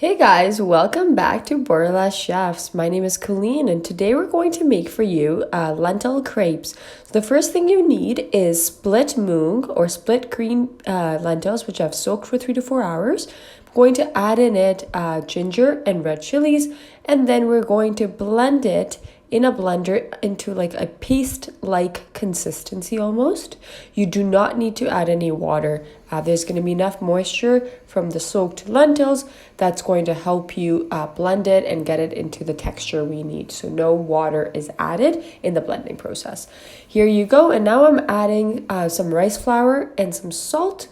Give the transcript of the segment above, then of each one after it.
Hey guys, welcome back to Borderless Chefs. My name is Colleen, and today we're going to make for you lentil crepes. So the first thing you need is split moong or split green lentils, which I've soaked for 3 to 4 hours. I'm going to add in it ginger and red chilies, and then we're going to blend it in a blender into like a paste-like consistency almost. You do not need to add any water. There's going to be enough moisture from the soaked lentils that's going to help you blend it and get it into the texture we need. So no water is added in the blending process. Here you go. And now I'm adding some rice flour and some salt.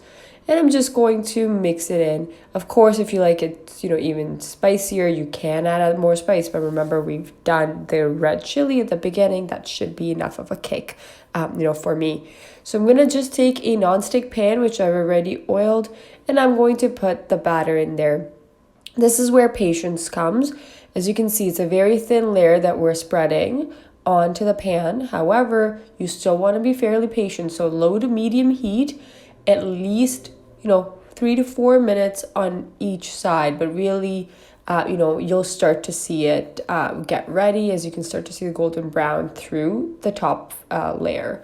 And I'm just going to mix it in. Of course, if you like it, even spicier, you can add more spice. But remember, we've done the red chili at the beginning. That should be enough of a kick, for me. So I'm going to just take a nonstick pan, which I've already oiled, and I'm going to put the batter in there. This is where patience comes. As you can see, it's a very thin layer that we're spreading onto the pan. However, you still want to be fairly patient. So low to medium heat, at least 3 to 4 minutes on each side, but really you'll start to see it get ready as you can start to see the golden brown through the top layer.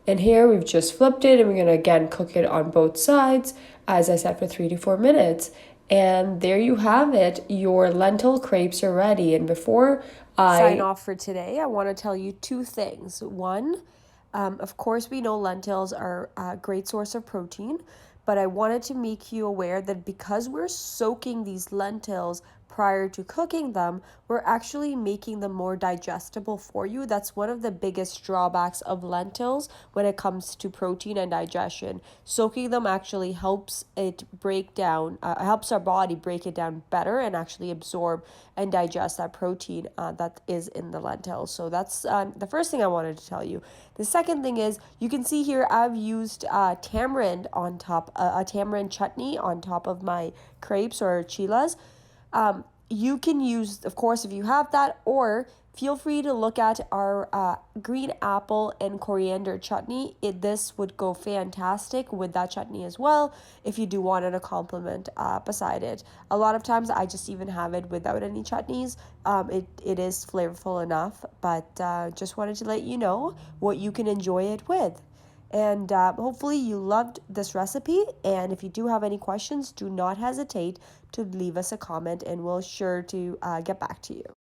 And here we've just flipped it, and we're going to again cook it on both sides, as I said, for 3 to 4 minutes. And there you have it. Your lentil crepes are ready. And before I sign off for today, I want to tell you two things. One, of course, we know lentils are a great source of protein, but I wanted to make you aware that because we're soaking these lentils prior to cooking them, we're actually making them more digestible for you. That's one of the biggest drawbacks of lentils when it comes to protein and digestion. Soaking them actually helps it break down, helps our body break it down better and actually absorb and digest that protein that is in the lentils. So that's the first thing I wanted to tell you. The second thing is, you can see here I've used tamarind on top, a tamarind chutney on top of my crepes or chilas. You can use, of course, if you have that, or feel free to look at our green apple and coriander chutney. This would go fantastic with that chutney as well if you do want it a compliment beside it. A lot of times I just even have it without any chutneys. It is flavorful enough, but just wanted to let you know what you can enjoy it with. And hopefully you loved this recipe. And if you do have any questions, do not hesitate to leave us a comment, and we'll sure to get back to you.